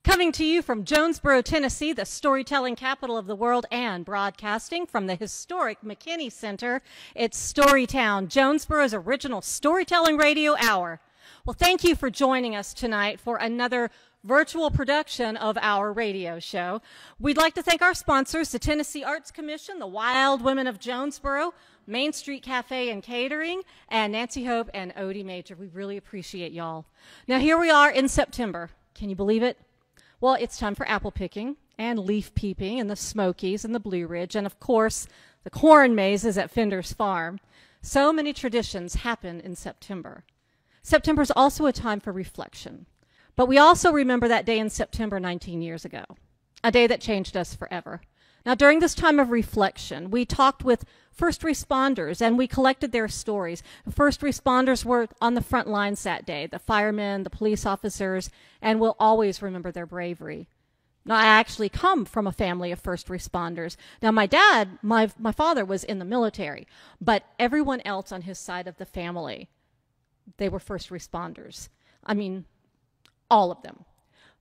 Coming to you from Jonesborough, Tennessee, the storytelling capital of the world, and broadcasting from the historic McKinney Center, it's Storytown, Jonesborough's original storytelling radio hour. Well, thank you for joining us tonight for another virtual production of our radio show. We'd like to thank our sponsors, the Tennessee Arts Commission, the Wild Women of Jonesborough, Main Street Cafe and Catering, and Nancy Hope and Odie Major. We really appreciate y'all. Now, here we are in September. Can you believe it? Well, it's time for apple picking and leaf peeping and the Smokies and the Blue Ridge and, of course, the corn mazes at Fender's Farm. So many traditions happen in September. September is also a time for reflection. But we also remember that day in September 19 years ago, a day that changed us forever. Now, during this time of reflection, we talked with first responders and we collected their stories. The first responders were on the front lines that day, the firemen, the police officers, and we'll always remember their bravery. Now, I actually come from a family of first responders. Now, my dad, my father was in the military, but everyone else on his side of the family, they were first responders. I mean, all of them.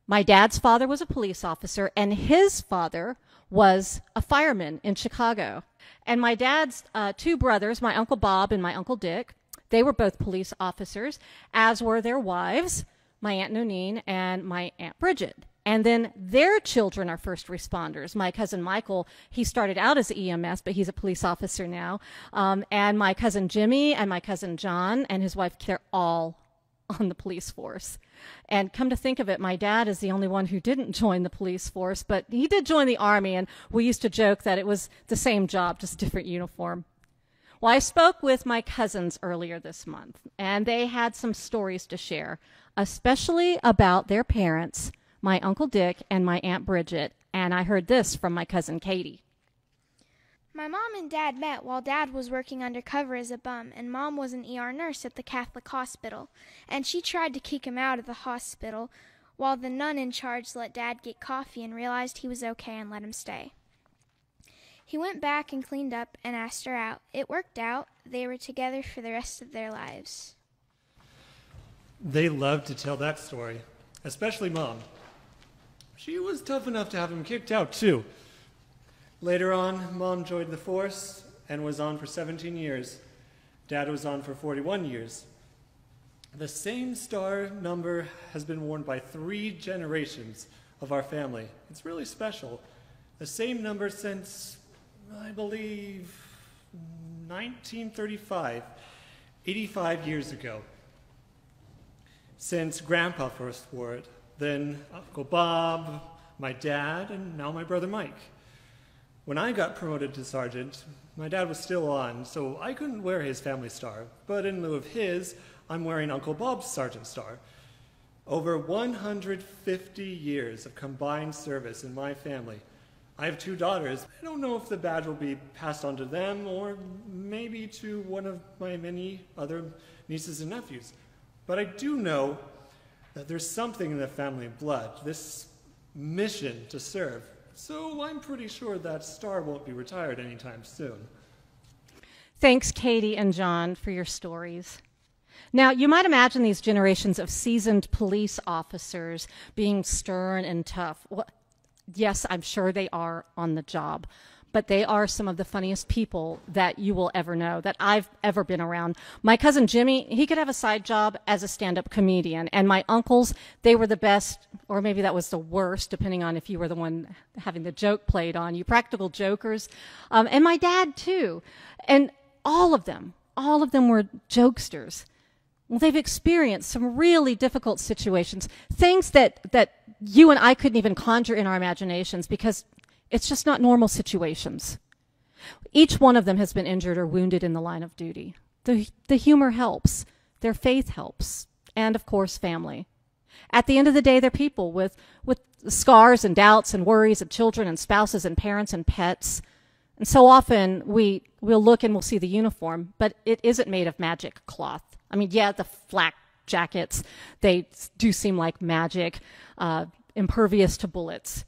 My dad's father was a police officer, and his father was a fireman in Chicago. And my dad's two brothers, my Uncle Bob and my Uncle Dick, they were both police officers, as were their wives, my Aunt Nonine and my Aunt Bridget. And then their children are first responders. My cousin Michael, he started out as EMS, but he's a police officer now. And my cousin Jimmy and my cousin John and his wife, they're all on the police force. And come to think of it, my dad is the only one who didn't join the police force, but he did join the Army, and we used to joke that it was the same job, just different uniform. Well, I spoke with my cousins earlier this month, and they had some stories to share, especially about their parents, my Uncle Dick and my Aunt Bridget, and I heard this from my cousin Katie. My mom and Dad met while Dad was working undercover as a bum, and Mom was an ER nurse at the Catholic hospital, and she tried to kick him out of the hospital while the nun in charge let Dad get coffee and realized he was okay and let him stay. He went back and cleaned up and asked her out. It worked out. They were together for the rest of their lives. They loved to tell that story, especially Mom. She was tough enough to have him kicked out, too. Later on, Mom joined the force and was on for 17 years. Dad was on for 41 years. The same star number has been worn by 3 generations of our family. It's really special. The same number since, I believe, 1935, 85 years ago. Since Grandpa first wore it, then Uncle Bob, my dad, and now my brother Mike. When I got promoted to sergeant, my dad was still on, so I couldn't wear his family star, but in lieu of his, I'm wearing Uncle Bob's sergeant star. Over 150 years of combined service in my family. I have 2 daughters. I don't know if the badge will be passed on to them or maybe to one of my many other nieces and nephews. But I do know that there's something in the family blood, this mission to serve. So I'm pretty sure that star won't be retired anytime soon. Thanks, Katie and John, for your stories. Now, you might imagine these generations of seasoned police officers being stern and tough. Well, yes, I'm sure they are on the job, but they are some of the funniest people that you will ever know, that I've ever been around. My cousin Jimmy, he could have a side job as a stand-up comedian, and my uncles, they were the best, or maybe that was the worst, depending on if you were the one having the joke played on you, practical jokers, and my dad too. And all of them were jokesters. Well, they've experienced some really difficult situations, things that you and I couldn't even conjure in our imaginations because it's just not normal situations. Each one of them has been injured or wounded in the line of duty. The humor helps. Their faith helps. And, of course, family. At the end of the day, they're people with scars and doubts and worries and children and spouses and parents and pets. And so often we'll look and we'll see the uniform, but it isn't made of magic cloth. I mean, yeah, the flak jackets, they do seem like magic, impervious to bullets,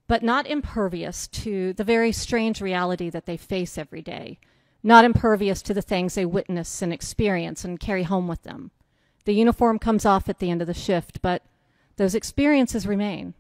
but not impervious to the very strange reality that they face every day, not impervious to the things they witness and experience and carry home with them. The uniform comes off at the end of the shift, but those experiences remain.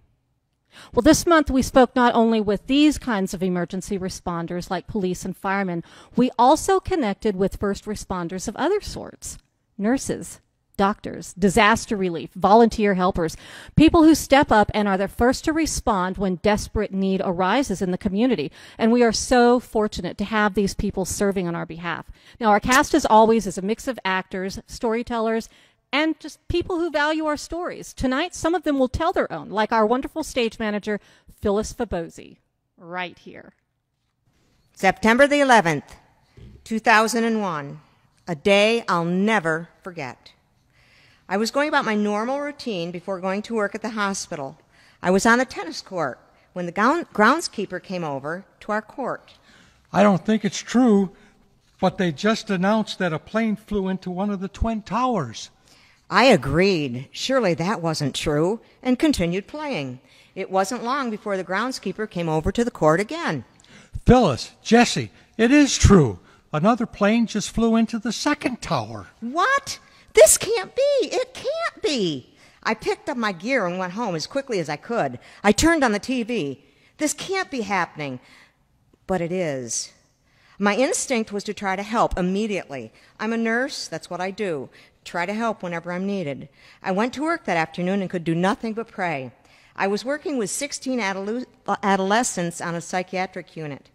Well, this month we spoke not only with these kinds of emergency responders like police and firemen, we also connected with first responders of other sorts: nurses, doctors, disaster relief, volunteer helpers, people who step up and are the first to respond when desperate need arises in the community. And we are so fortunate to have these people serving on our behalf. Now, our cast, as always, is a mix of actors, storytellers, and just people who value our stories. Tonight, some of them will tell their own, like our wonderful stage manager, Phyllis Fabosi, right here. September the 11th, 2001, a day I'll never forget. I was going about my normal routine before going to work at the hospital. I was on the tennis court when the groundskeeper came over to our court. I don't think it's true, but they just announced that a plane flew into one of the Twin Towers. I agreed. Surely that wasn't true, and continued playing. It wasn't long before the groundskeeper came over to the court again. Phyllis, Jesse, it is true. Another plane just flew into the second tower. What? This can't be. It can't be. I picked up my gear and went home as quickly as I could. I turned on the TV. This can't be happening. But it is. My instinct was to try to help immediately. I'm a nurse. That's what I do. Try to help whenever I'm needed. I went to work that afternoon and could do nothing but pray. I was working with 16 adolescents on a psychiatric unit.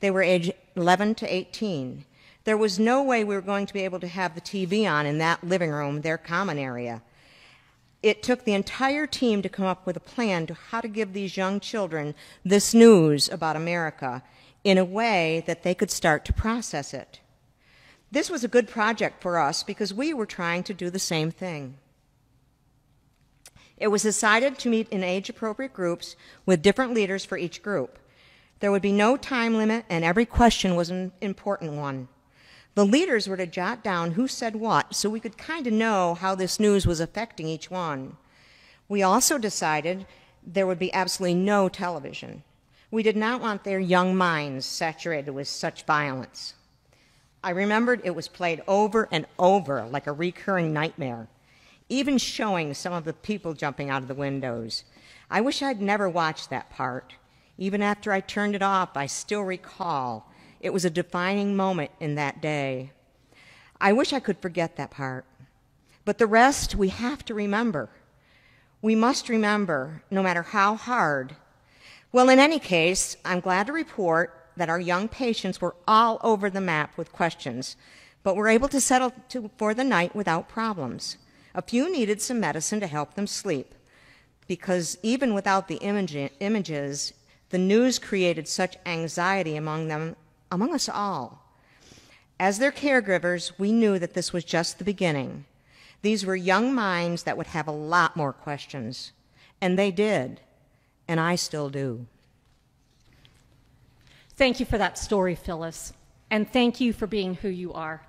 They were aged 11 to 18. There was no way we were going to be able to have the TV on in that living room, their common area. It took the entire team to come up with a plan to how to give these young children this news about America in a way that they could start to process it. This was a good project for us because we were trying to do the same thing. It was decided to meet in age-appropriate groups with different leaders for each group. There would be no time limit, and every question was an important one. The leaders were to jot down who said what so we could kind of know how this news was affecting each one. We also decided there would be absolutely no television. We did not want their young minds saturated with such violence. I remembered it was played over and over like a recurring nightmare, even showing some of the people jumping out of the windows. I wish I'd never watched that part. Even after I turned it off, I still recall it was a defining moment in that day. I wish I could forget that part. But the rest we have to remember. We must remember, no matter how hard. Well, in any case, I'm glad to report that our young patients were all over the map with questions, but were able to settle for the night without problems. A few needed some medicine to help them sleep, because even without the images, the news created such anxiety among us all. As their caregivers, we knew that this was just the beginning. These were young minds that would have a lot more questions, and they did, and I still do. Thank you for that story, Phyllis, and thank you for being who you are.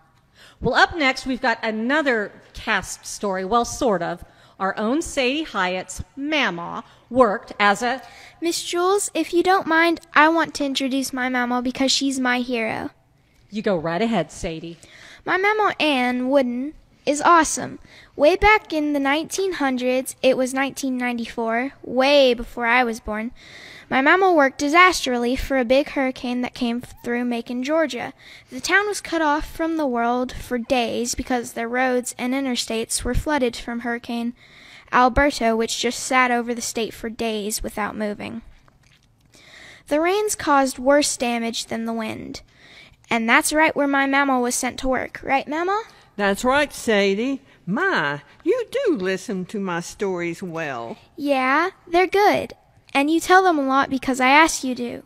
Well, up next, we've got another cast story, well, sort of. Our own Sadie Hyatt's Mama worked as a... Miss Jules, if you don't mind, I want to introduce my Mama because she's my hero. You go right ahead, Sadie. My Mama Ann Wooden is awesome. Way back in the 1900s, it was 1994, way before I was born, my mama worked disaster relief for a big hurricane that came through Macon, Georgia. The town was cut off from the world for days because their roads and interstates were flooded from Hurricane Alberto, which just sat over the state for days without moving. The rains caused worse damage than the wind. And that's right where my mama was sent to work. Right, Mama? That's right, Sadie. My, you do listen to my stories well. Yeah, they're good. And you tell them a lot because I asked you to.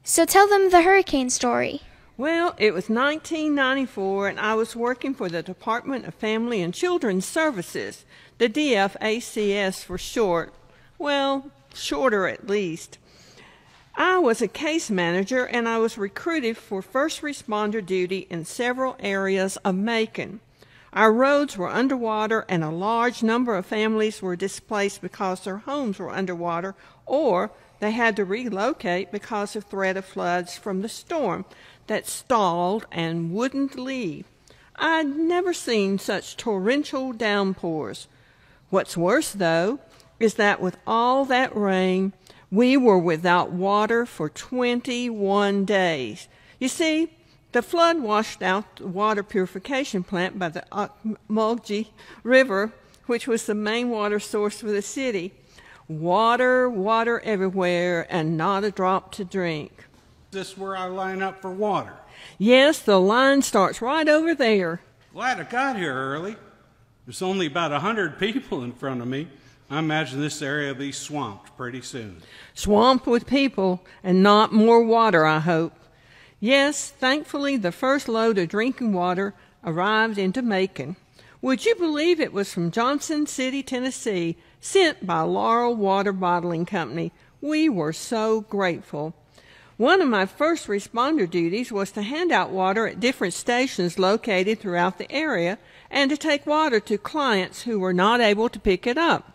So tell them the hurricane story. Well, it was 1994, and I was working for the Department of Family and Children's Services, the DFACS for short. Well, shorter at least. I was a case manager, and I was recruited for first responder duty in several areas of Macon. Our roads were underwater, and a large number of families were displaced because their homes were underwater, or they had to relocate because of threat of floods from the storm that stalled and wouldn't leave. I'd never seen such torrential downpours. What's worse, though, is that with all that rain, we were without water for 21 days. You see, the flood washed out the water purification plant by the Ocmulgee River, which was the main water source for the city. Water, water everywhere, and not a drop to drink. Is this where I line up for water? Yes, the line starts right over there. Glad I got here early. There's only about 100 people in front of me. I imagine this area will be swamped pretty soon. Swamped with people, and not more water, I hope. Yes, thankfully the first load of drinking water arrived into Macon. Would you believe it was from Johnson City, Tennessee, sent by Laurel Water Bottling Company? We were so grateful. One of my first responder duties was to hand out water at different stations located throughout the area and to take water to clients who were not able to pick it up.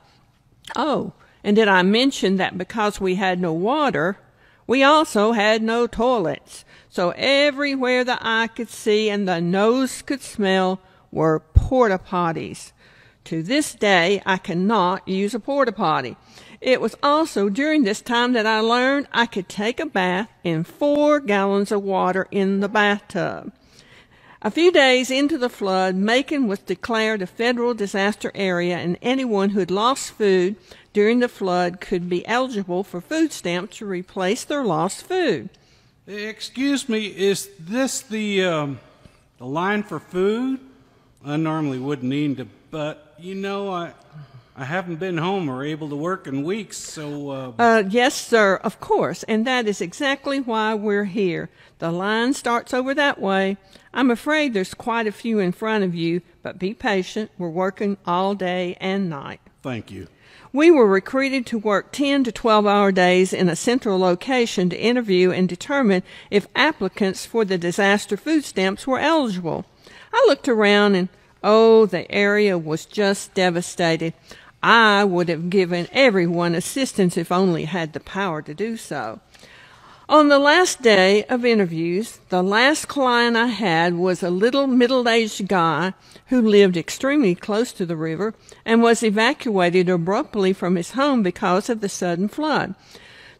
Oh, and did I mention that because we had no water, we also had no toilets? So everywhere the eye could see and the nose could smell were porta potties. To this day, I cannot use a porta potty. It was also during this time that I learned I could take a bath in 4 gallons of water in the bathtub. A few days into the flood, Macon was declared a federal disaster area, and anyone who had lost food during the flood could be eligible for food stamps to replace their lost food. Excuse me, is this the line for food? I normally wouldn't need to, but you know, I haven't been home or able to work in weeks, so... Yes, sir, of course, and that is exactly why we're here. The line starts over that way. I'm afraid there's quite a few in front of you, but be patient. We're working all day and night. Thank you. We were recruited to work 10 to 12-hour days in a central location to interview and determine if applicants for the disaster food stamps were eligible. I looked around and, oh, the area was just devastated. I would have given everyone assistance if only had the power to do so. On the last day of interviews, the last client I had was a little middle-aged guy who lived extremely close to the river and was evacuated abruptly from his home because of the sudden flood.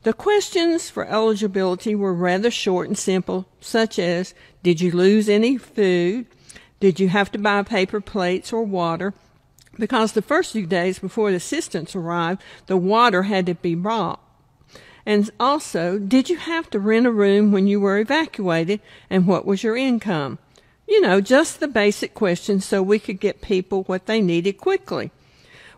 The questions for eligibility were rather short and simple, such as, did you lose any food? Did you have to buy paper plates or water? Because the first few days before the assistance arrived, the water had to be brought. And also, did you have to rent a room when you were evacuated, and what was your income? You know, just the basic questions so we could get people what they needed quickly.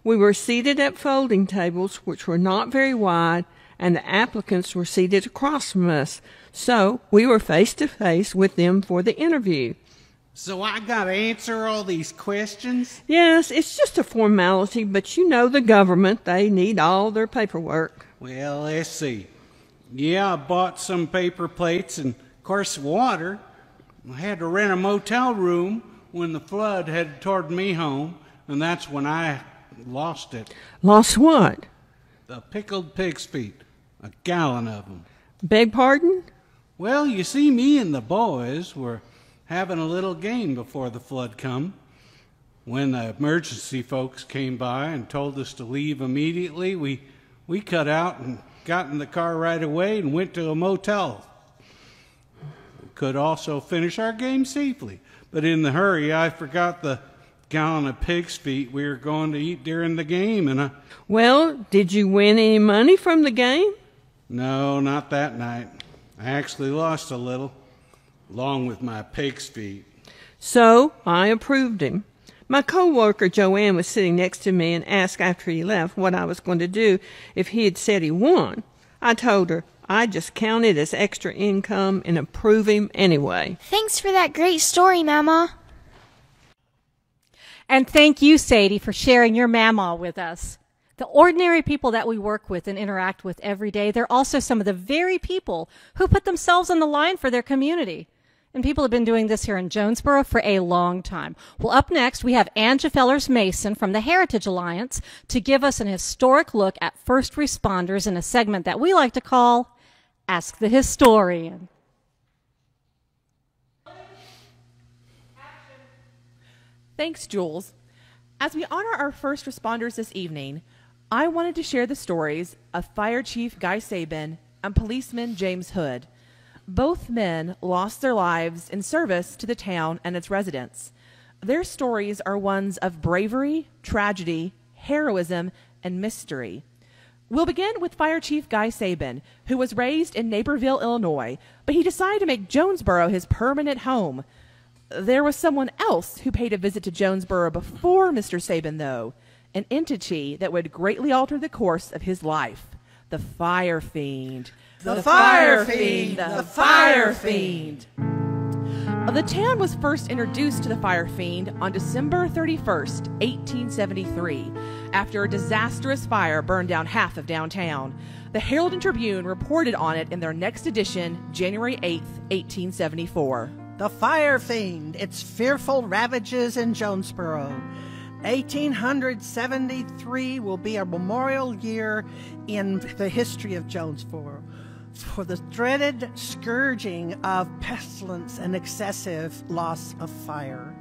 We were seated at folding tables, which were not very wide, and the applicants were seated across from us, so we were face to face with them for the interview. So I gotta answer all these questions? Yes, it's just a formality, but you know the government, they need all their paperwork. Well, let's see. Yeah, I bought some paper plates and, of course, water. I had to rent a motel room when the flood headed toward me home, and that's when I lost it. Lost what? The pickled pig's feet. A gallon of them. Beg pardon? Well, you see, me and the boys were having a little game before the flood come. When the emergency folks came by and told us to leave immediately, we cut out and got in the car right away and went to a motel. We could also finish our game safely, but in the hurry, I forgot the gallon of pig's feet we were going to eat during the game, and Well, did you win any money from the game? No, not that night. I actually lost a little, along with my pig's feet. So I approved him. My co-worker Joanne was sitting next to me and asked after he left what I was going to do if he had said he won. I told her I'd just count it as extra income and approve him anyway. Thanks for that great story, Mama. And thank you, Sadie, for sharing your mama with us. The ordinary people that we work with and interact with every day, they're also some of the very people who put themselves on the line for their community. And people have been doing this here in Jonesborough for a long time. Well, up next, we have Angie Fellers-Mason from the Heritage Alliance to give us an historic look at first responders in a segment that we like to call Ask the Historian. Thanks, Jules. As we honor our first responders this evening, I wanted to share the stories of Fire Chief Guy Sabin and Policeman James Hood. Both men lost their lives in service to the town and its residents. Their stories are ones of bravery, tragedy, heroism, and mystery. We'll begin with Fire Chief Guy Sabin, who was raised in Naperville, Illinois, but he decided to make Jonesborough his permanent home. There was someone else who paid a visit to Jonesborough before Mr. Sabin, though, an entity that would greatly alter the course of his life. The Fire Fiend. The Fire Fiend! The Fire Fiend! The town was first introduced to the Fire Fiend on December 31st, 1873, after a disastrous fire burned down half of downtown. The Herald and Tribune reported on it in their next edition, January 8th, 1874. The Fire Fiend, its fearful ravages in Jonesborough. 1873 will be a memorial year in the history of Jonesborough for the dreaded scourging of pestilence and excessive loss of fire.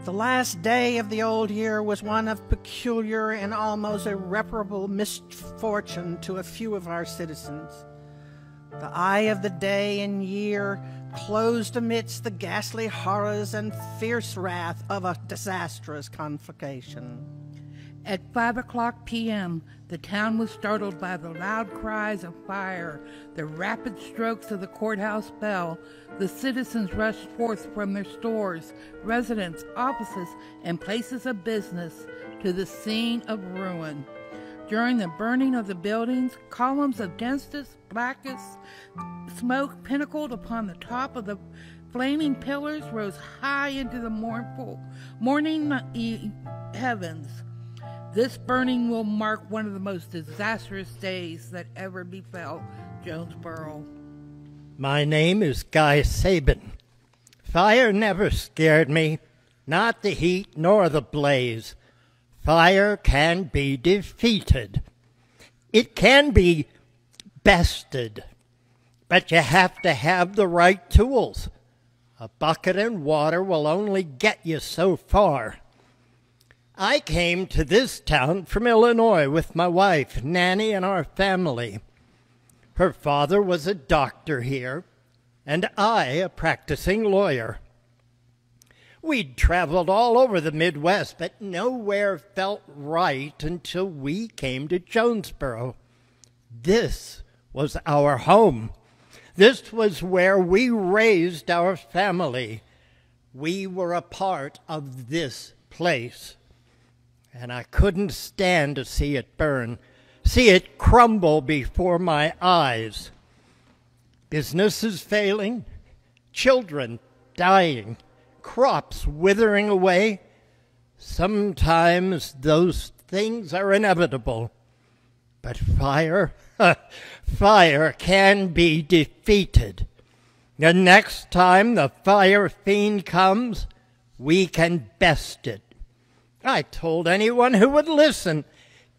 The last day of the old year was one of peculiar and almost irreparable misfortune to a few of our citizens. The eye of the day and year closed amidst the ghastly horrors and fierce wrath of a disastrous conflagration. At 5:00 p.m., the town was startled by the loud cries of fire, the rapid strokes of the courthouse bell. The citizens rushed forth from their stores, residences, offices, and places of business to the scene of ruin. During the burning of the buildings, columns of densest, blackest smoke pinnacled upon the top of the flaming pillars rose high into the mournful morning heavens. This burning will mark one of the most disastrous days that ever befell Jonesborough. My name is Guy Sabin. Fire never scared me, not the heat nor the blaze. Fire can be defeated. It can be bested, but you have to have the right tools. A bucket and water will only get you so far. I came to this town from Illinois with my wife, Nanny, and our family. Her father was a doctor here, and I a practicing lawyer. We'd traveled all over the Midwest, but nowhere felt right until we came to Jonesborough. This was our home. This was where we raised our family. We were a part of this place. And I couldn't stand to see it burn, see it crumble before my eyes. Businesses failing, children dying, crops withering away. Sometimes those things are inevitable. But fire, fire can be defeated. The next time the Fire Fiend comes, we can best it. I told anyone who would listen,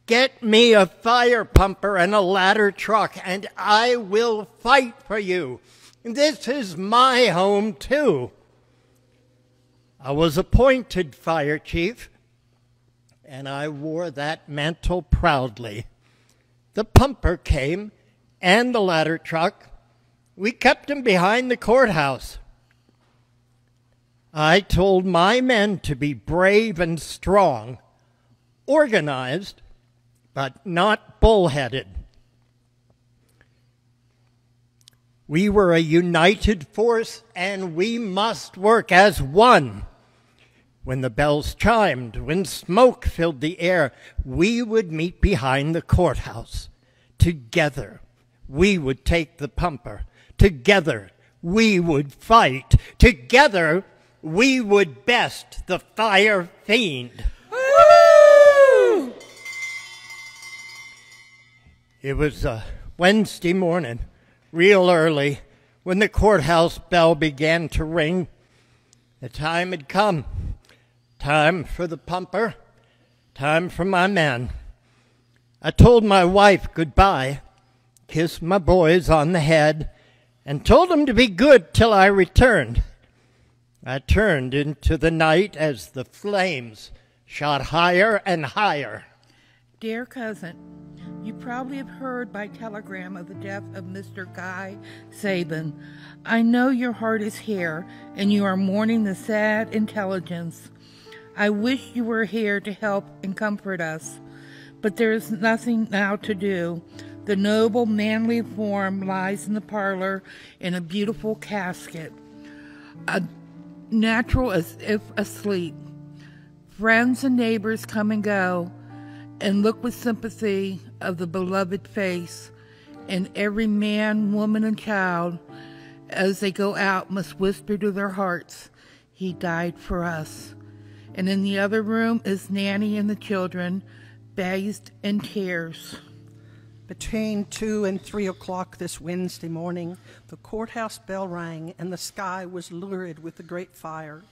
get me a fire pumper and a ladder truck, and I will fight for you. This is my home, too. I was appointed fire chief, and I wore that mantle proudly. The pumper came, and the ladder truck. We kept him behind the courthouse. I told my men to be brave and strong, organized, but not bullheaded. We were a united force, and we must work as one. When the bells chimed, when smoke filled the air, we would meet behind the courthouse. Together, we would take the pumper. Together, we would fight. Together, we would best the Fire Fiend. Woo! It was a Wednesday morning, real early, when the courthouse bell began to ring. The time had come. Time for the pumper. Time for my men. I told my wife goodbye, kissed my boys on the head, and told them to be good till I returned. I turned into the night as the flames shot higher and higher. Dear cousin, you probably have heard by telegram of the death of Mr. Guy Sabin. I know your heart is here, and you are mourning the sad intelligence. I wish you were here to help and comfort us, but there is nothing now to do. The noble, manly form lies in the parlor in a beautiful casket, natural as if asleep. Friends and neighbors come and go, and look with sympathy of the beloved face, and every man, woman, and child, as they go out, must whisper to their hearts, "He died for us." And in the other room is Nanny and the children, bathed in tears. Between 2 and 3 o'clock this Wednesday morning, the courthouse bell rang and the sky was lurid with the great fire.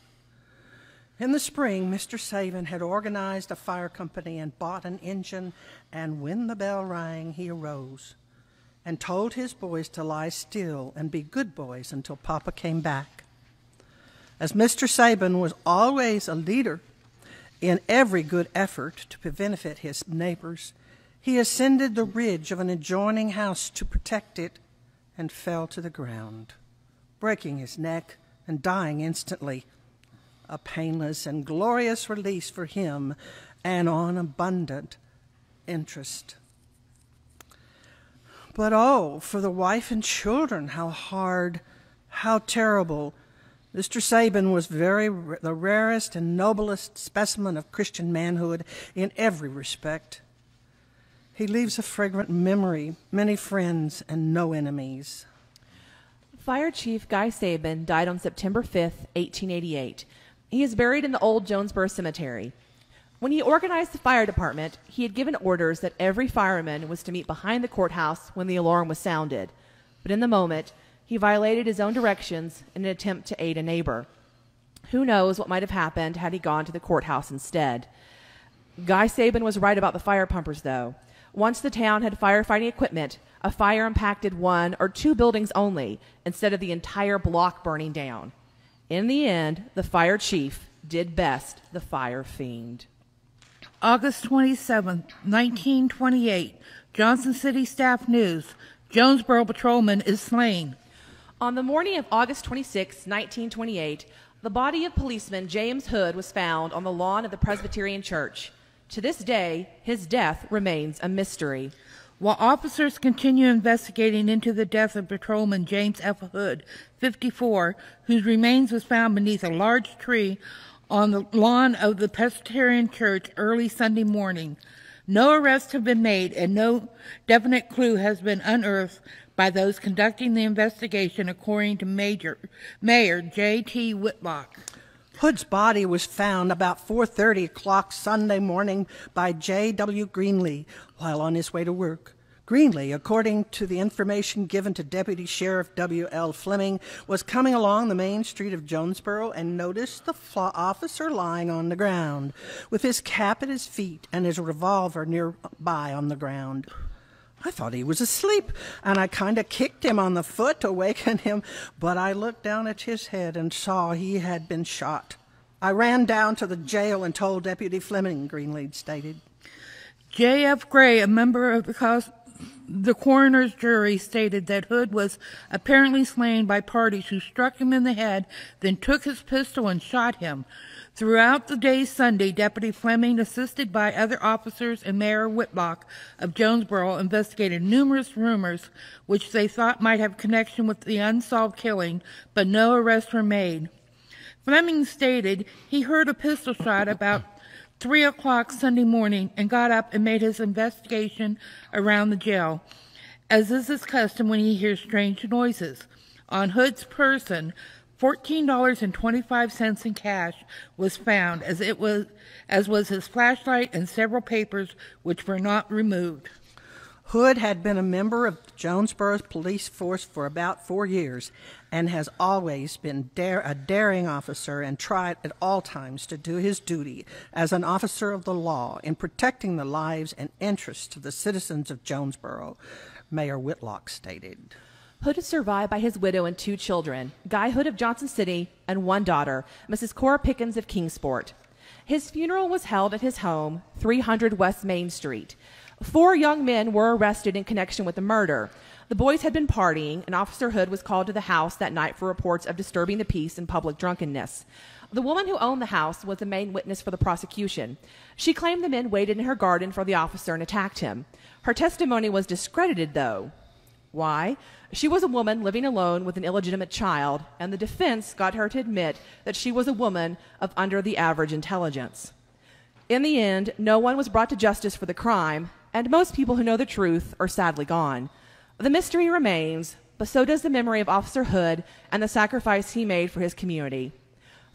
In the spring, Mr. Sabin had organized a fire company and bought an engine, and when the bell rang, he arose and told his boys to lie still and be good boys until Papa came back. As Mr. Sabin was always a leader in every good effort to benefit his neighbors, he ascended the ridge of an adjoining house to protect it and fell to the ground, breaking his neck and dying instantly. A painless and glorious release for him and on abundant interest. But oh, for the wife and children, how hard, how terrible. Mr. Sabin was the rarest and noblest specimen of Christian manhood in every respect. He leaves a fragrant memory, many friends, and no enemies. Fire Chief Guy Sabin died on September 5th, 1888. He is buried in the old Jonesborough Cemetery. When he organized the fire department, he had given orders that every fireman was to meet behind the courthouse when the alarm was sounded. But in the moment, he violated his own directions in an attempt to aid a neighbor. Who knows what might have happened had he gone to the courthouse instead. Guy Sabin was right about the fire pumpers, though. Once the town had firefighting equipment, a fire impacted 1 or 2 buildings only, instead of the entire block burning down. In the end, the fire chief did best the fire fiend. August 27, 1928, Johnson City Staff News. Jonesborough patrolman is slain. On the morning of August 26, 1928, the body of policeman James Hood was found on the lawn of the Presbyterian Church. To this day, his death remains a mystery. While officers continue investigating into the death of patrolman James F. Hood, 54, whose remains was found beneath a large tree on the lawn of the Presbyterian Church early Sunday morning, no arrests have been made and no definite clue has been unearthed by those conducting the investigation, according to Mayor J.T. Whitlock. Hood's body was found about 4:30 o'clock Sunday morning by J.W. Greenlee while on his way to work. Greenlee, according to the information given to Deputy Sheriff W.L. Fleming, was coming along the main street of Jonesborough and noticed the officer lying on the ground with his cap at his feet and his revolver nearby on the ground. I thought he was asleep, and I kind of kicked him on the foot to waken him, but I looked down at his head and saw he had been shot. I ran down to the jail and told Deputy Fleming, Greenlee stated. J.F. Gray, a member of the coroner's jury, stated that Hood was apparently slain by parties who struck him in the head, then took his pistol and shot him. Throughout the day Sunday, Deputy Fleming, assisted by other officers and Mayor Whitlock of Jonesborough, investigated numerous rumors which they thought might have connection with the unsolved killing, but no arrests were made. Fleming stated he heard a pistol shot about 3 o'clock Sunday morning and got up and made his investigation around the jail, as is his custom when he hears strange noises. On Hood's person, $14.25 in cash was found, as was his flashlight and several papers which were not removed. Hood had been a member of Jonesborough's police force for about 4 years and has always been a daring officer and tried at all times to do his duty as an officer of the law in protecting the lives and interests of the citizens of Jonesborough, Mayor Whitlock stated. Hood is survived by his widow and 2 children, Guy Hood of Johnson City and 1 daughter, Mrs. Cora Pickens of Kingsport. His funeral was held at his home, 300 West Main Street. 4 young men were arrested in connection with the murder. The boys had been partying, and Officer Hood was called to the house that night for reports of disturbing the peace and public drunkenness. The woman who owned the house was the main witness for the prosecution. She claimed the men waited in her garden for the officer and attacked him. Her testimony was discredited, though. Why? She was a woman living alone with an illegitimate child, and the defense got her to admit that she was a woman of under-the-average intelligence. In the end, no one was brought to justice for the crime, and most people who know the truth are sadly gone. The mystery remains, but so does the memory of Officer Hood and the sacrifice he made for his community.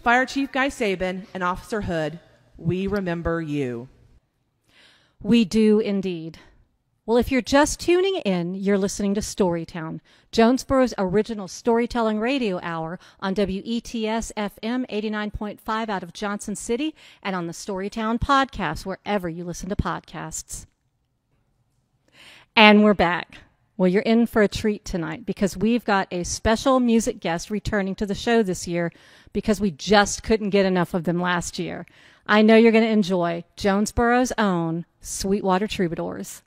Fire Chief Guy Sabin and Officer Hood, we remember you. We do indeed. Well, if you're just tuning in, you're listening to Storytown, Jonesborough's original storytelling radio hour on WETS FM 89.5 out of Johnson City and on the Storytown podcast, wherever you listen to podcasts. And we're back. Well, you're in for a treat tonight because we've got a special music guest returning to the show this year because we just couldn't get enough of them last year. I know you're going to enjoy Jonesborough's own Sweetwater Troubadours.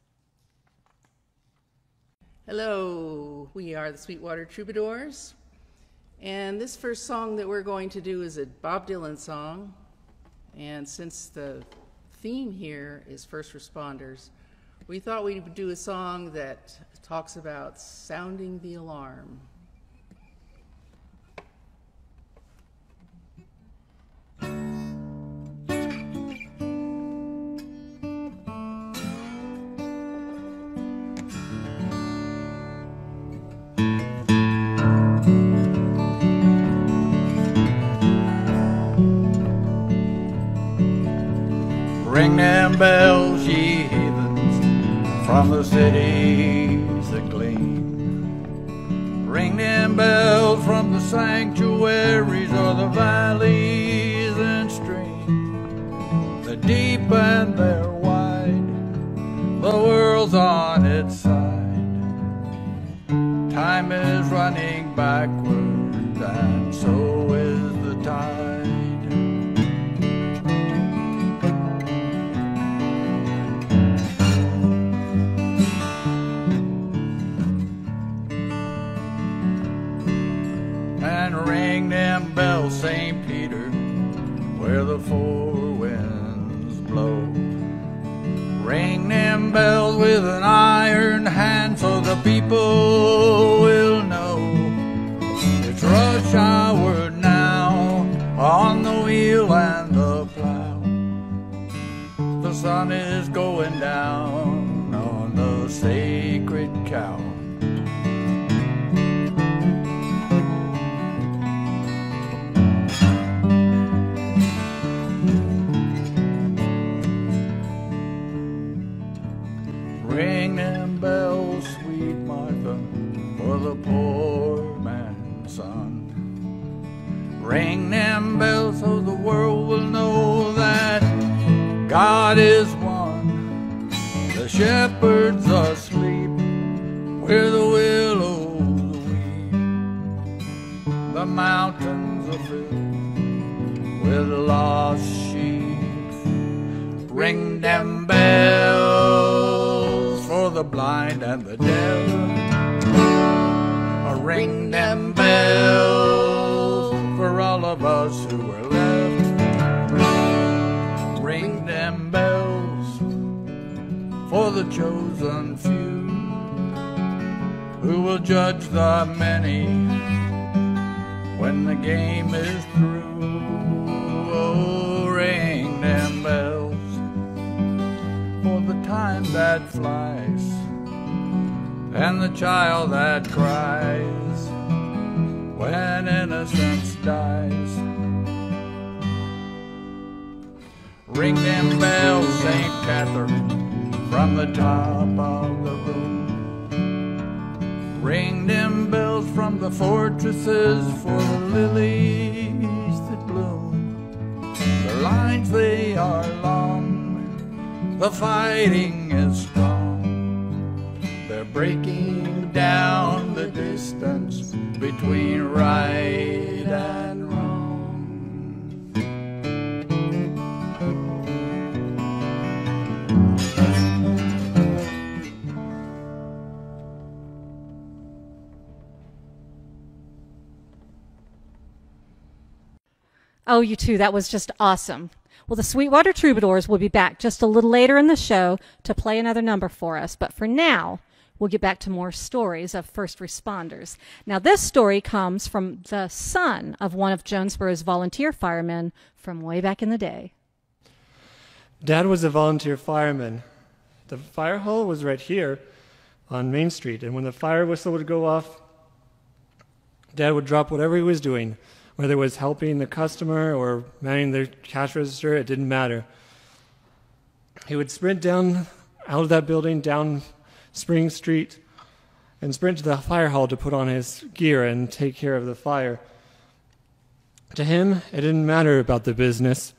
Hello, we are the Sweetwater Troubadours, and this first song that we're going to do is a Bob Dylan song, and since the theme here is first responders, we thought we would do a song that talks about sounding the alarm. Ring them bells, ye heathens, from the cities that gleam. Ring them bells from the sanctuaries or the valleys and streams. They're deep and they're wide, the world's on its side. Time is running backwards and so is the tide. Ring them bells, St. Peter, where the four winds blow. Ring them bells with an iron hand so the people will know. It's rush hour now on the wheel and the plow. The sun is going down on the sacred cow. Ring them bells, sweet Martha, for the poor man's son. Ring them bells so the world will know that God is one. The shepherd's asleep where the willows weep. The mountains are filled with lost sheep. Ring them bells for the blind and the deaf. Ring them bells for all of us who are left. Ring them bells for the chosen few who will judge the many when the game is through. Oh, ring them bells for the time that flies and the child that cries when innocence dies. Ring them bells, St. Catherine, from the top of the room. Ring them bells from the fortresses for the lilies that bloom. The lines, they are long, the fighting is strong. They're breaking down the distance between right and wrong. Oh, you too. That was just awesome. Well, the Sweetwater Troubadours will be back just a little later in the show to play another number for us. But for now, we'll get back to more stories of first responders. Now, this story comes from the son of one of Jonesborough's volunteer firemen from way back in the day. Dad was a volunteer fireman. The fire hall was right here on Main Street, and when the fire whistle would go off, Dad would drop whatever he was doing, whether it was helping the customer or manning the cash register, it didn't matter. He would sprint down out of that building, down Spring Street, and sprint to the fire hall to put on his gear and take care of the fire. To him, it didn't matter about the business.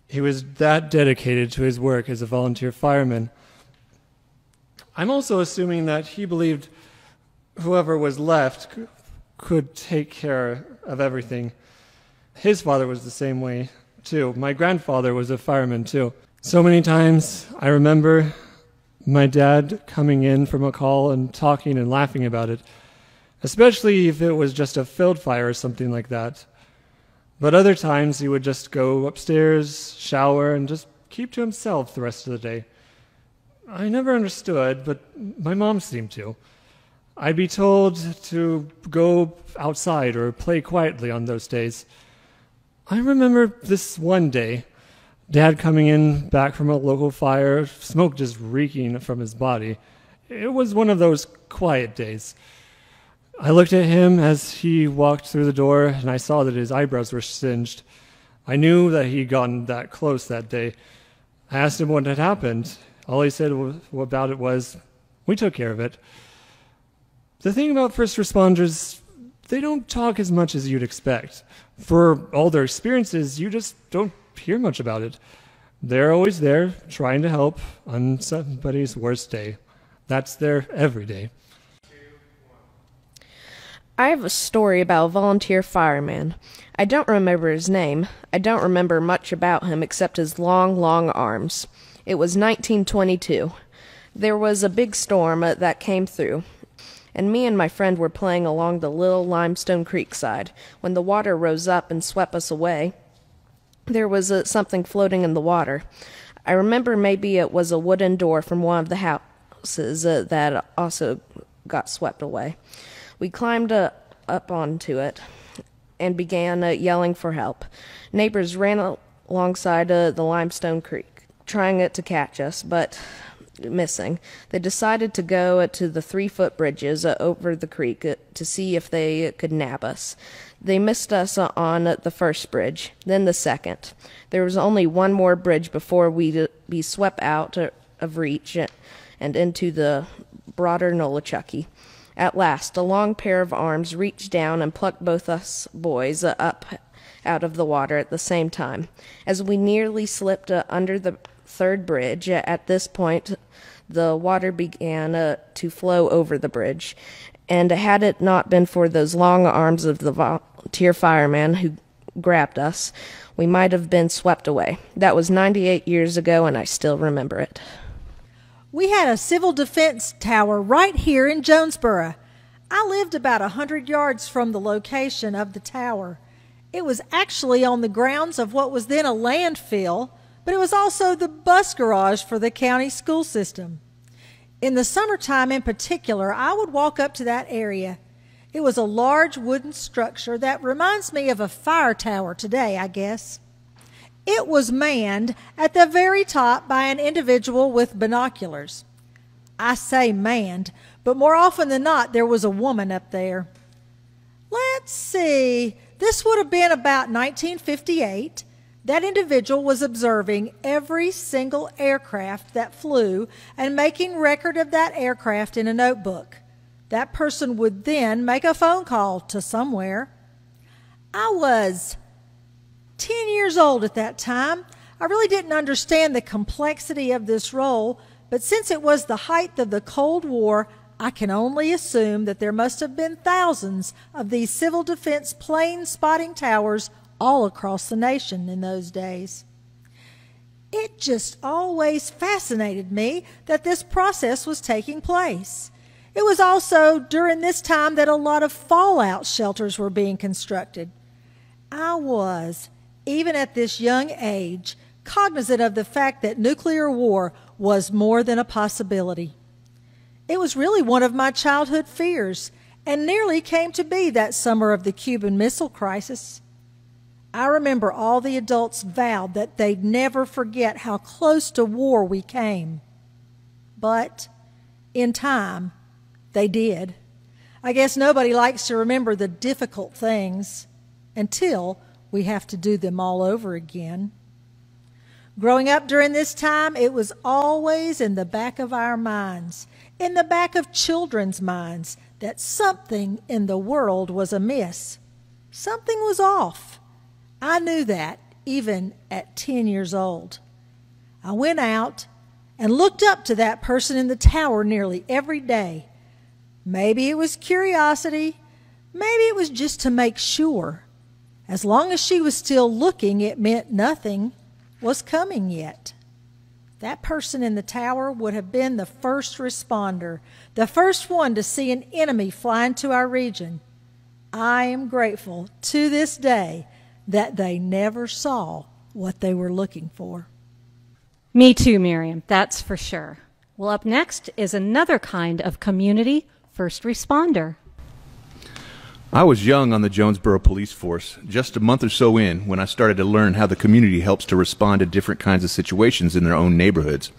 He was that dedicated to his work as a volunteer fireman. I'm also assuming that he believed whoever was left could take care of everything. His father was the same way, too. My grandfather was a fireman, too. So many times I remember my dad coming in from a call and talking and laughing about it, especially if it was just a field fire or something like that. But other times he would just go upstairs, shower, and just keep to himself the rest of the day. I never understood, but my mom seemed to. I'd be told to go outside or play quietly on those days. I remember this one day, Dad coming in back from a local fire, smoke just reeking from his body. It was one of those quiet days. I looked at him as he walked through the door, and I saw that his eyebrows were singed. I knew that he'd gotten that close that day. I asked him what had happened. All he said about it was, "We took care of it." The thing about first responders, they don't talk as much as you'd expect. For all their experiences, you just don't hear much about it. They're always there, trying to help on somebody's worst day. That's their everyday. I have a story about a volunteer fireman. I don't remember his name. I don't remember much about him except his long, long arms. It was 1922. There was a big storm that came through, and me and my friend were playing along the little limestone creek side. When the water rose up and swept us away, there was something floating in the water. I remember maybe it was a wooden door from one of the houses that also got swept away. We climbed up onto it and began yelling for help. Neighbors ran alongside the limestone creek, trying to catch us, but missing. They decided to go to the 3-foot bridges over the creek to see if they could nab us. They missed us on the first bridge, then the second. There was only one more bridge before we'd be swept out of reach and into the broader Nolichucky. At last, a long pair of arms reached down and plucked both us boys up out of the water at the same time. As we nearly slipped under the third bridge, at this point, the water began to flow over the bridge, and had it not been for those long arms of the volunteer fireman who grabbed us, we might have been swept away. That was 98 years ago, and I still remember it. We had a civil defense tower right here in Jonesborough. I lived about 100 yards from the location of the tower. It was actually on the grounds of what was then a landfill, but it was also the bus garage for the county school system. In the summertime in particular, I would walk up to that area. It was a large wooden structure that reminds me of a fire tower today, I guess. It was manned at the very top by an individual with binoculars. I say manned, but more often than not, there was a woman up there. Let's see, this would have been about 1958. That individual was observing every single aircraft that flew and making record of that aircraft in a notebook. That person would then make a phone call to somewhere. I was 10 years old at that time. I really didn't understand the complexity of this role, but since it was the height of the Cold War, I can only assume that there must have been thousands of these civil defense plane spotting towers all across the nation in those days. It just always fascinated me that this process was taking place. It was also during this time that a lot of fallout shelters were being constructed. I was, even at this young age, cognizant of the fact that nuclear war was more than a possibility. It was really one of my childhood fears, and nearly came to be that summer of the Cuban Missile Crisis. I remember all the adults vowed that they'd never forget how close to war we came. But, in time, they did. I guess nobody likes to remember the difficult things until we have to do them all over again. Growing up during this time, it was always in the back of our minds, in the back of children's minds, that something in the world was amiss. Something was off. I knew that even at 10 years old. I went out and looked up to that person in the tower nearly every day. Maybe it was curiosity, maybe it was just to make sure. As long as she was still looking, it meant nothing was coming yet. That person in the tower would have been the first responder, the first one to see an enemy fly into our region. I am grateful to this day that they never saw what they were looking for. Me too, Miriam, that's for sure. Well, up next is another kind of community first responder. I was young on the Jonesborough police force, just a month or so in, when I started to learn how the community helps to respond to different kinds of situations in their own neighborhoods.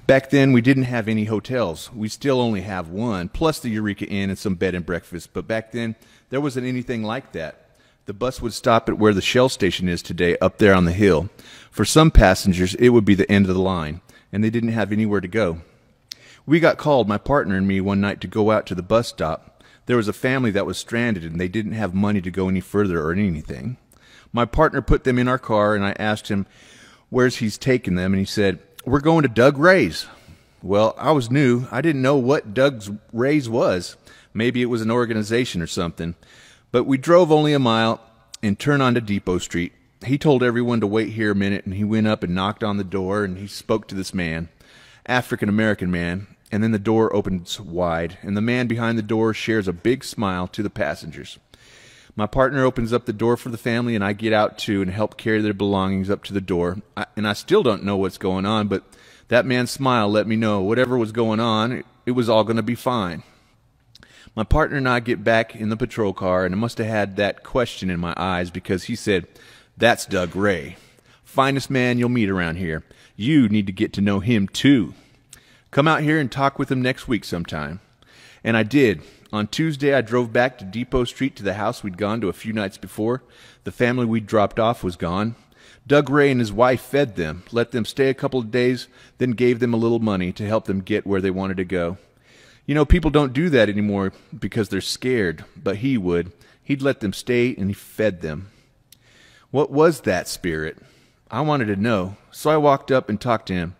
Back then, we didn't have any hotels. We still only have one, plus the Eureka Inn and some bed and breakfast. But back then, there wasn't anything like that. The bus would stop at where the Shell station is today, up there on the hill. For some passengers, it would be the end of the line, and they didn't have anywhere to go. We got called, my partner and me, one night to go out to the bus stop. There was a family that was stranded, and they didn't have money to go any further or anything. My partner put them in our car, and I asked him where's he's taking them, and he said, "We're going to Doug Ray's." Well, I was new. I didn't know what Doug's Ray's was. Maybe it was an organization or something. But we drove only a mile and turned onto Depot Street. He told everyone to wait here a minute, and he went up and knocked on the door, and he spoke to this man, African-American man. And then the door opens wide, and the man behind the door shares a big smile to the passengers. My partner opens up the door for the family, and I get out too and help carry their belongings up to the door. I still don't know what's going on, but that man's smile let me know whatever was going on, it was all going to be fine. My partner and I get back in the patrol car, and I must have had that question in my eyes because he said, "That's Doug Ray. Finest man you'll meet around here. You need to get to know him too. Come out here and talk with him next week sometime." And I did. On Tuesday, I drove back to Depot Street to the house we'd gone to a few nights before. The family we'd dropped off was gone. Doug Ray and his wife fed them, let them stay a couple of days, then gave them a little money to help them get where they wanted to go. You know, people don't do that anymore because they're scared, but he would. He'd let them stay, and he fed them. What was that spirit? I wanted to know, so I walked up and talked to him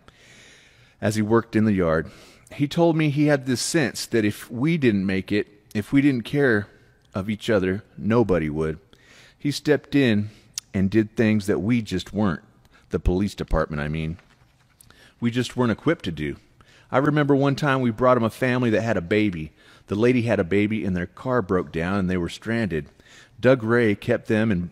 as he worked in the yard. He told me he had this sense that if we didn't make it, if we didn't care of each other, nobody would. He stepped in and did things that we just weren't, the police department, I mean. We just weren't equipped to do. I remember one time we brought him a family that had a baby. The lady had a baby and their car broke down and they were stranded. Doug Ray kept them and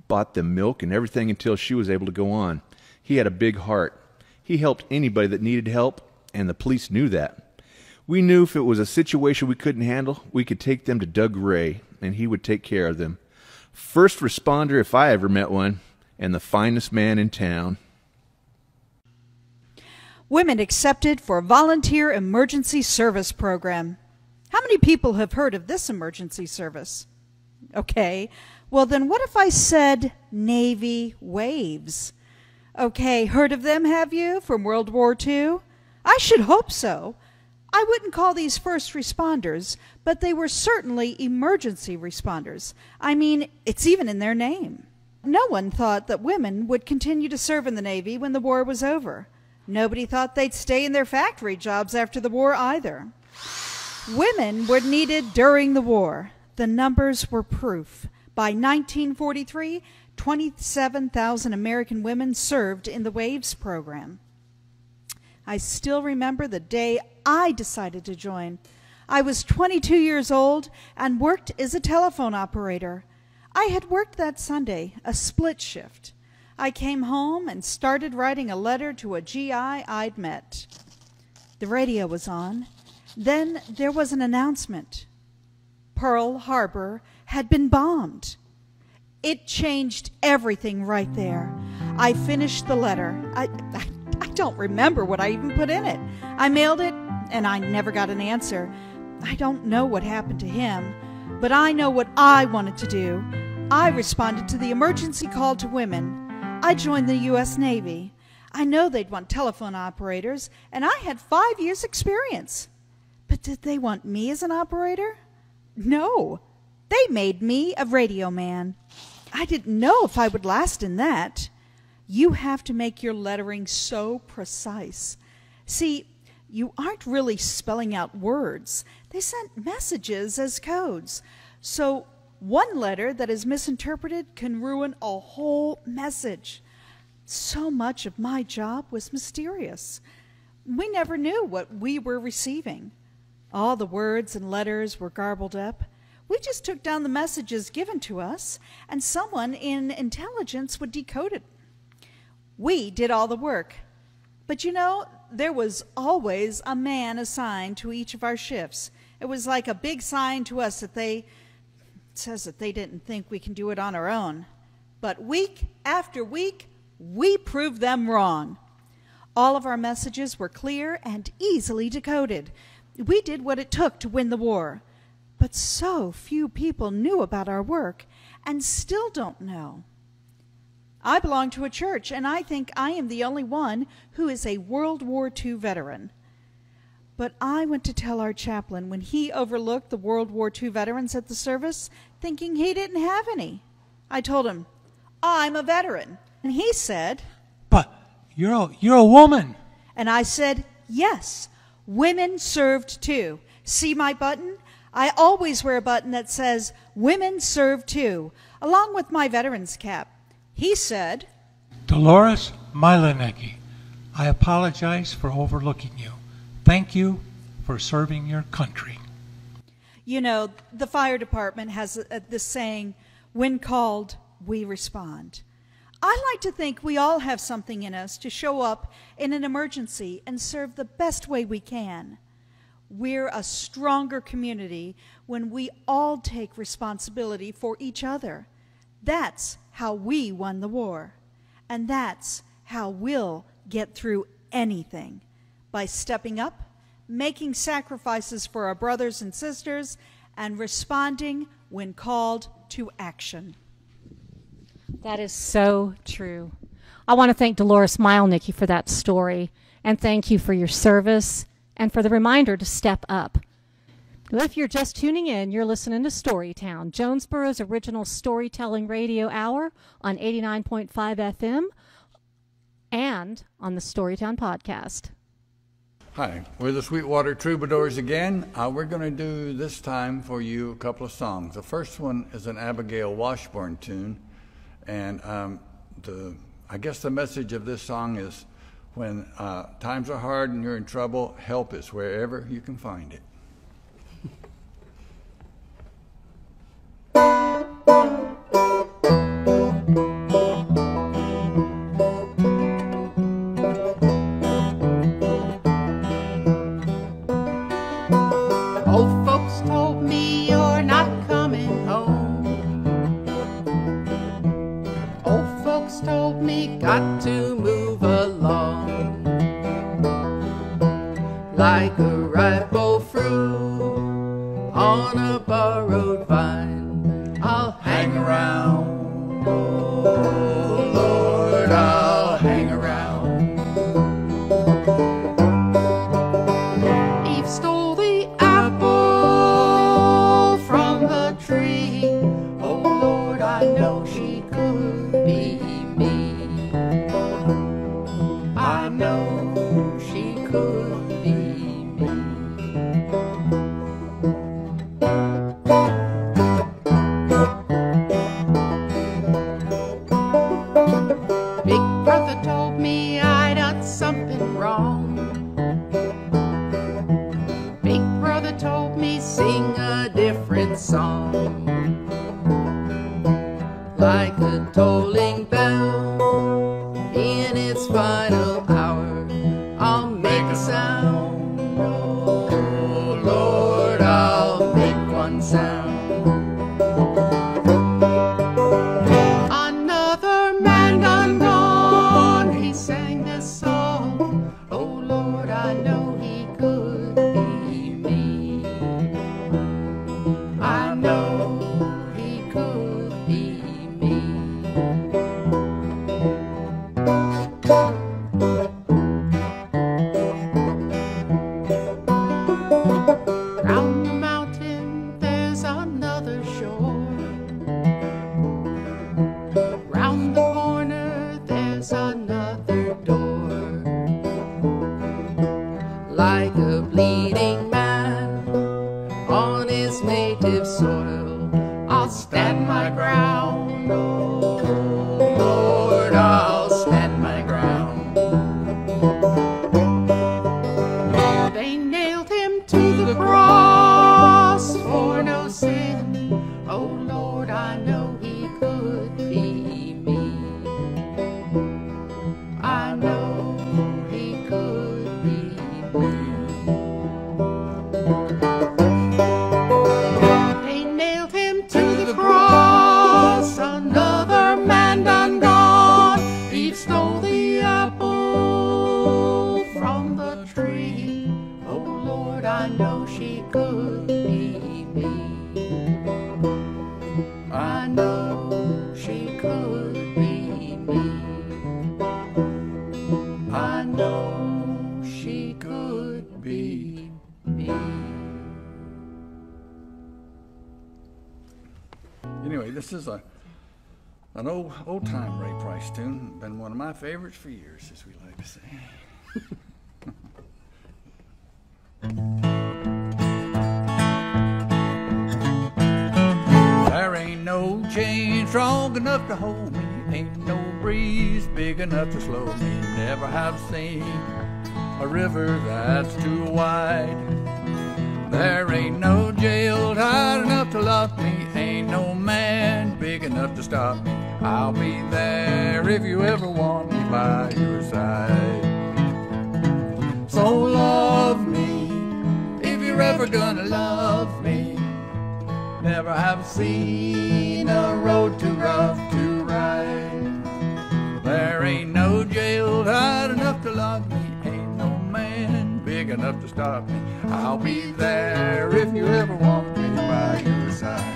bought them milk and everything until she was able to go on. He had a big heart. He helped anybody that needed help, and the police knew that. We knew if it was a situation we couldn't handle, we could take them to Doug Ray, and he would take care of them. First responder if I ever met one, and the finest man in town. Women accepted for Volunteer Emergency Service Program. How many people have heard of this emergency service? Okay, well then what if I said Navy Waves? Okay, heard of them, have you, from World War II? I should hope so. I wouldn't call these first responders, but they were certainly emergency responders. I mean, it's even in their name. No one thought that women would continue to serve in the Navy when the war was over. Nobody thought they'd stay in their factory jobs after the war either. Women were needed during the war. The numbers were proof. By 1943, 27,000 American women served in the WAVES program. I still remember the day I decided to join. I was 22 years old and worked as a telephone operator. I had worked that Sunday, a split shift. I came home and started writing a letter to a GI I'd met. The radio was on. Then there was an announcement. Pearl Harbor had been bombed. It changed everything right there. I finished the letter. I don't remember what I even put in it. I mailed it, and I never got an answer. I don't know what happened to him, but I know what I wanted to do. I responded to the emergency call to women. I joined the U.S. Navy. I know they'd want telephone operators, and I had 5 years' experience. But did they want me as an operator? No. They made me a radio man. I didn't know if I would last in that. You have to make your lettering so precise. See, you aren't really spelling out words. They sent messages as codes. So one letter that is misinterpreted can ruin a whole message. So much of my job was mysterious. We never knew what we were receiving. All the words and letters were garbled up. We just took down the messages given to us, and someone in intelligence would decode it. We did all the work. But you know, there was always a man assigned to each of our shifts. It was like a big sign to us that it says that they didn't think we can do it on our own. But week after week, we proved them wrong. All of our messages were clear and easily decoded. We did what it took to win the war. But so few people knew about our work, and still don't know. I belong to a church, and I think I am the only one who is a World War II veteran. But I went to tell our chaplain when he overlooked the World War II veterans at the service, thinking he didn't have any. I told him, I'm a veteran. And he said, But you're a woman. And I said, yes, women served too. See my button? I always wear a button that says, Women Serve Too, along with my veteran's cap. He said, Dolores Milanecki, I apologize for overlooking you. Thank you for serving your country. You know, the fire department has this saying, when called, we respond. I like to think we all have something in us to show up in an emergency and serve the best way we can. We're a stronger community when we all take responsibility for each other. That's how we won the war. And that's how we'll get through anything. By stepping up, making sacrifices for our brothers and sisters, and responding when called to action. That is so true. I want to thank Dolores Milanecki for that story, and thank you for your service and for the reminder to step up. If you're just tuning in, you're listening to Storytown, Jonesborough's original storytelling radio hour on 89.5 FM and on the Storytown podcast. Hi, we're the Sweetwater Troubadours again. We're going to do this time for you a couple of songs. The first one is an Abigail Washburn tune, and I guess the message of this song is when times are hard and you're in trouble, help is wherever you can find it. Old folks told me you're not coming home. Old folks told me got to move along. Like a ripe old fruit on a borrowed vine, I'll hang around. Oh Lord, I'll hang around. Eve stole the apple from the tree. Oh Lord, I know she could be me. I know she could be me. like a tolling bell in its final hour. I'll make a sound, oh Lord, I'll make one sound. Another man done gone, he sang this song, oh Lord, I know he could be me. I know he could be me. Round the mountain there's another shore. Round the corner there's another door. Like a bleeding man on his native soil, I'll stand my ground, oh Lord, I'll stand my ground. They nailed him to the cross for no sin, oh Lord, I know he could be me. I know he could be me. They nailed him to the cross, another man done gone. He stole the apple from the tree. Oh Lord, I know she could be me. I know she could be me. I know she could be me. Anyway, this is an old time Ray Price tune. Been one of my favorites for years, as we like to say. There ain't no chain strong enough to hold me, ain't no breeze big enough to slow me. Never have seen a river that's too wide. There ain't no jail tight enough to lock me, ain't no man big enough to stop me. I'll be there if you ever want me by your side. So love me if you're ever gonna love me. Never have seen a road too rough to ride. There ain't no jail tight enough to lock me, ain't no man big enough to stop me. I'll be there if you ever want me by your side.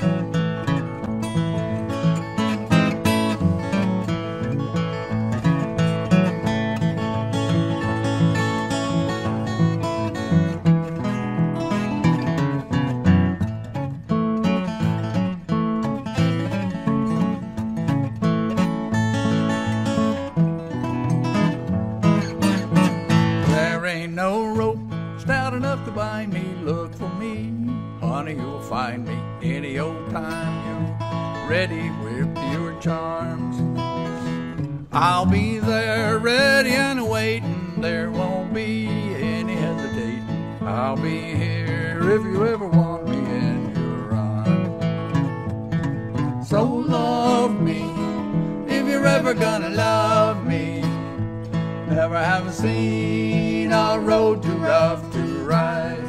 No rope stout enough to bind me. Look for me, honey, you'll find me any old time you're ready with your charms. I'll be there ready and waiting. There won't be any hesitating. I'll be here if you ever want me in your arms. So love me if you're ever gonna love me. Never have seen a road too rough to ride.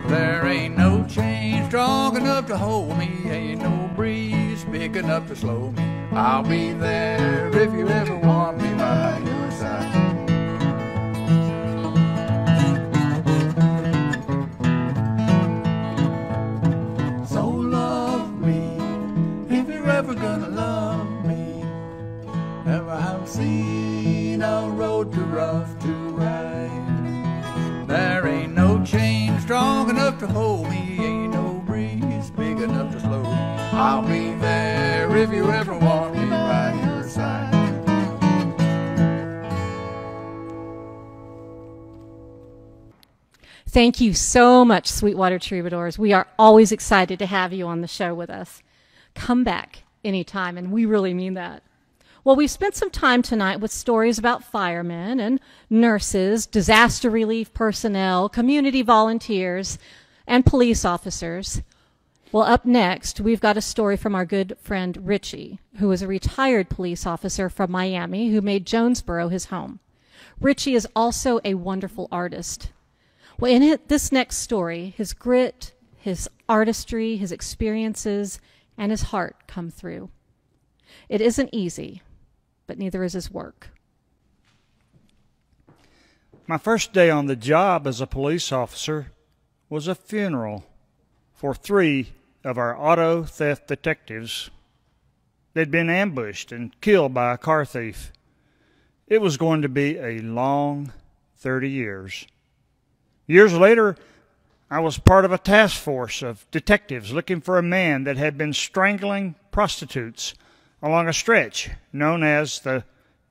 There ain't no chain strong enough to hold me, ain't no breeze big enough to slow me. I'll be there if you ever want me by your side. So love me if you're ever gonna love me. Never have seen a road too rough to ride. There ain't no chain strong enough to hold me, ain't no breeze big enough to slow me. I'll be there if you ever want me by your side. Thank you so much, Sweetwater Troubadours. We are always excited to have you on the show with us. Come back anytime, and we really mean that. Well, we've spent some time tonight with stories about firemen and nurses, disaster relief personnel, community volunteers, and police officers. Well, up next, we've got a story from our good friend Richie, who is a retired police officer from Miami who made Jonesborough his home. Richie is also a wonderful artist. Well, in this next story, his grit, his artistry, his experiences, and his heart come through. It isn't easy, but neither is his work. My first day on the job as a police officer was a funeral for 3 of our auto theft detectives. They'd been ambushed and killed by a car thief. It was going to be a long 30 years. Years later, I was part of a task force of detectives looking for a man that had been strangling prostitutes along a stretch known as the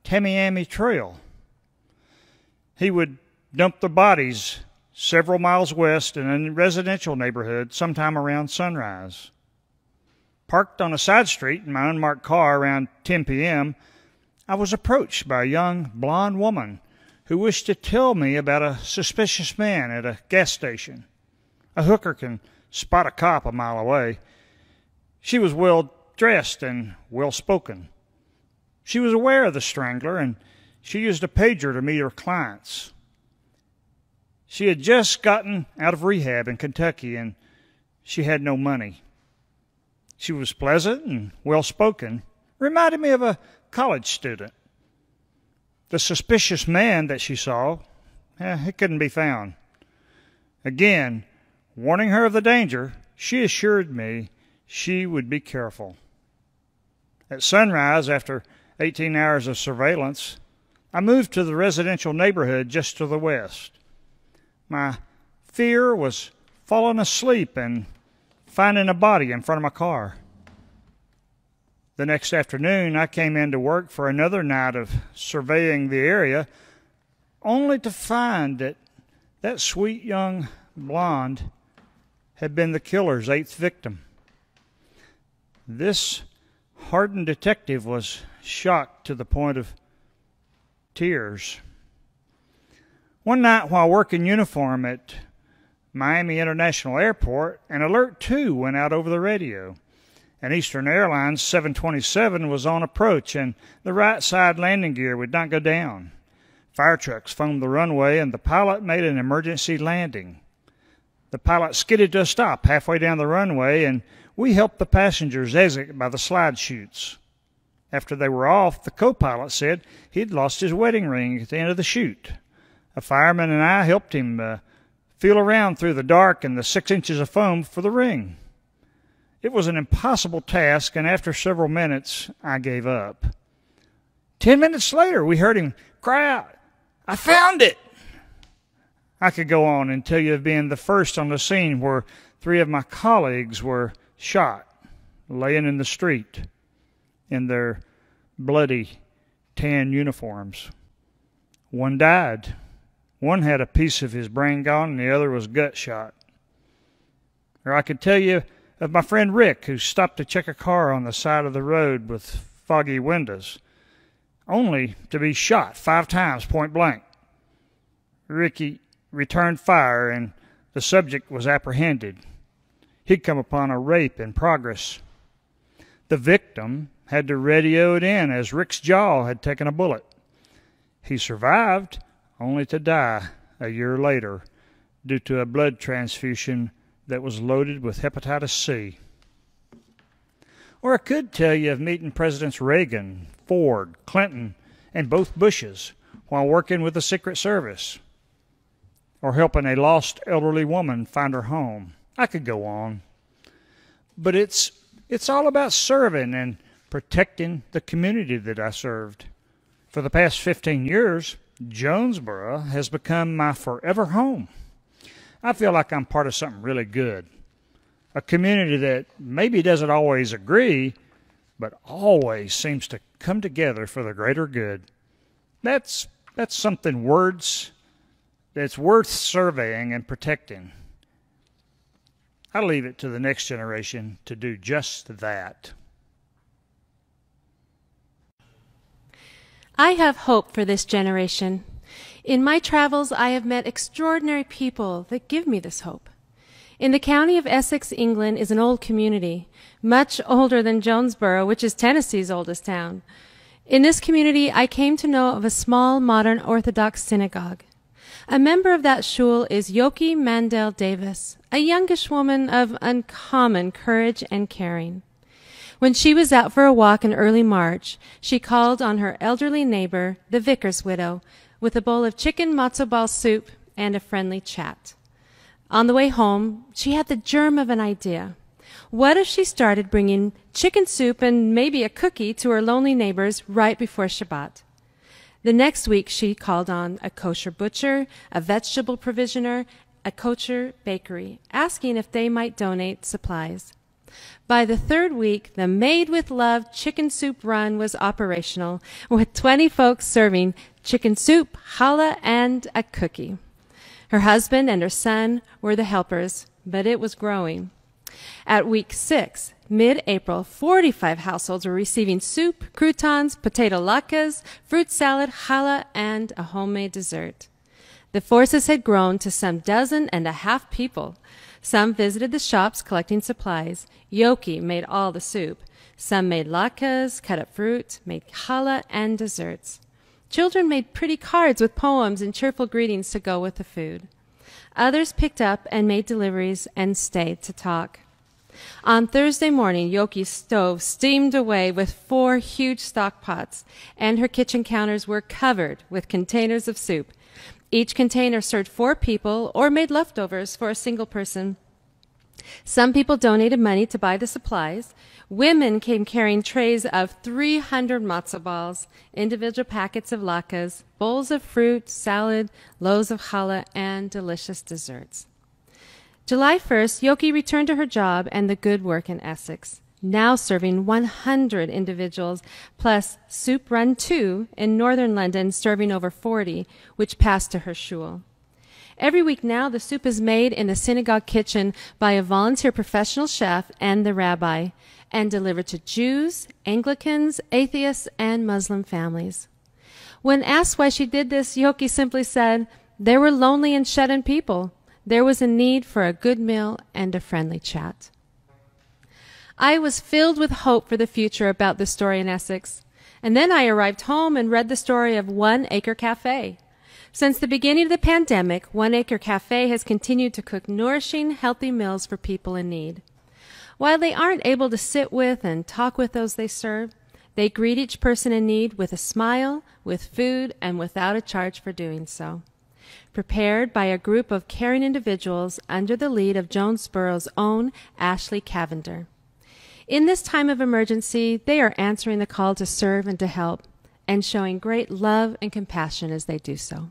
Tamiami Trail. He would dump the bodies several miles west in a residential neighborhood sometime around sunrise. Parked on a side street in my unmarked car around 10 p.m., I was approached by a young blonde woman who wished to tell me about a suspicious man at a gas station. A hooker can spot a cop a mile away. She was well dressed and well spoken. She was aware of the strangler, and she used a pager to meet her clients. She had just gotten out of rehab in Kentucky, and she had no money. She was pleasant and well spoken, reminded me of a college student. The suspicious man that she saw, he couldn't be found. Again, warning her of the danger, she assured me she would be careful. At sunrise, after 18 hours of surveillance, I moved to the residential neighborhood just to the west. My fear was falling asleep and finding a body in front of my car. The next afternoon, I came in to work for another night of surveying the area, only to find that that sweet young blonde had been the killer's 8th victim. This hardened detective was shocked to the point of tears. One night while working uniform at Miami International Airport, an alert 2 went out over the radio. An Eastern Airlines 727 was on approach, and the right side landing gear would not go down. Fire trucks foamed the runway, and the pilot made an emergency landing. The pilot skidded to a stop halfway down the runway, and we helped the passengers exit by the slide chutes. After they were off, the co-pilot said he'd lost his wedding ring at the end of the chute. A fireman and I helped him feel around through the dark and the 6 inches of foam for the ring. It was an impossible task, and after several minutes, I gave up. 10 minutes later, we heard him cry out, "I found it!" I could go on and tell you of being the first on the scene where 3 of my colleagues were shot, laying in the street in their bloody tan uniforms. One died. One had a piece of his brain gone, and the other was gut shot. Or I could tell you of my friend Rick, who stopped to check a car on the side of the road with foggy windows, only to be shot 5 times point blank. Ricky returned fire, and the subject was apprehended. He'd come upon a rape in progress. The victim had to radio it in as Rick's jaw had taken a bullet. He survived, only to die a year later due to a blood transfusion that was loaded with hepatitis C. Or I could tell you of meeting Presidents Reagan, Ford, Clinton, and both Bushes while working with the Secret Service, or helping a lost elderly woman find her home. I could go on. But it's all about serving and protecting the community that I served. For the past 15 years, Jonesborough has become my forever home. I feel like I'm part of something really good. A community that maybe doesn't always agree, but always seems to come together for the greater good. That's something that's worth surveying and protecting. I leave it to the next generation to do just that. I have hope for this generation. In my travels, I have met extraordinary people that give me this hope. In the county of Essex, England, is an old community, much older than Jonesborough, which is Tennessee's oldest town. In this community, I came to know of a small modern Orthodox synagogue. A member of that shul is Yoki Mandel Davis, a youngish woman of uncommon courage and caring. When she was out for a walk in early March, she called on her elderly neighbor, the vicar's widow, with a bowl of chicken matzo ball soup and a friendly chat. On the way home, she had the germ of an idea. What if she started bringing chicken soup and maybe a cookie to her lonely neighbors right before Shabbat? The next week, she called on a kosher butcher, a vegetable provisioner, a kosher bakery, asking if they might donate supplies. By the third week, the Made with Love chicken soup run was operational, with 20 folks serving chicken soup, challah, and a cookie. Her husband and her son were the helpers, but it was growing. At week 6, mid-April, 45 households were receiving soup, croutons, potato latkes, fruit salad, challah, and a homemade dessert. The forces had grown to some 12 people. Some visited the shops collecting supplies. Yoki made all the soup. Some made latkes, cut up fruit, made challah, and desserts. Children made pretty cards with poems and cheerful greetings to go with the food. Others picked up and made deliveries and stayed to talk. On Thursday morning, Yoki's stove steamed away with 4 huge stock pots, and her kitchen counters were covered with containers of soup. Each container served 4 people or made leftovers for a single person. Some people donated money to buy the supplies. Women came carrying trays of 300 matzo balls, individual packets of latkes, bowls of fruit, salad, loaves of challah, and delicious desserts. July 1st, Yoki returned to her job and the good work in Essex, now serving 100 individuals, plus Soup Run 2 in northern London serving over 40, which passed to her shul. Every week now, the soup is made in the synagogue kitchen by a volunteer professional chef and the rabbi, and delivered to Jews, Anglicans, atheists, and Muslim families. When asked why she did this, Yoki simply said, "There were lonely and shut-in people. There was a need for a good meal and a friendly chat." I was filled with hope for the future about this story in Essex. And then I arrived home and read the story of One Acre Cafe. Since the beginning of the pandemic, One Acre Cafe has continued to cook nourishing, healthy meals for people in need. While they aren't able to sit with and talk with those they serve, they greet each person in need with a smile, with food, and without a charge for doing so. Prepared by a group of caring individuals under the lead of Jonesborough's own Ashley Cavender. In this time of emergency, they are answering the call to serve and to help, and showing great love and compassion as they do so.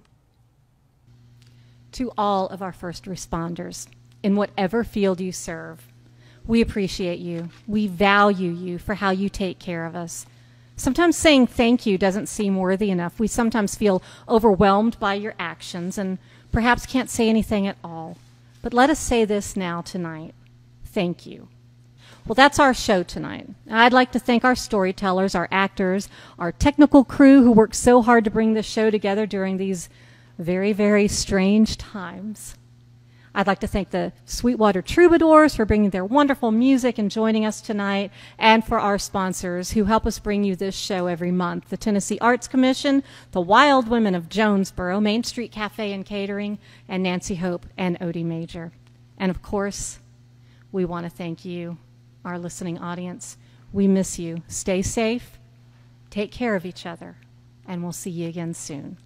To all of our first responders, in whatever field you serve, we appreciate you. We value you for how you take care of us. Sometimes saying thank you doesn't seem worthy enough. We sometimes feel overwhelmed by your actions and perhaps can't say anything at all. But let us say this now tonight. Thank you. Well, that's our show tonight. I'd like to thank our storytellers, our actors, our technical crew who worked so hard to bring this show together during these very, very strange times. I'd like to thank the Sweetwater Troubadours for bringing their wonderful music and joining us tonight, and for our sponsors who help us bring you this show every month: the Tennessee Arts Commission, the Wild Women of Jonesborough, Main Street Cafe and Catering, and Nancy Hope and Odie Major. And of course, we want to thank you, our listening audience. We miss you. Stay safe, take care of each other, and we'll see you again soon.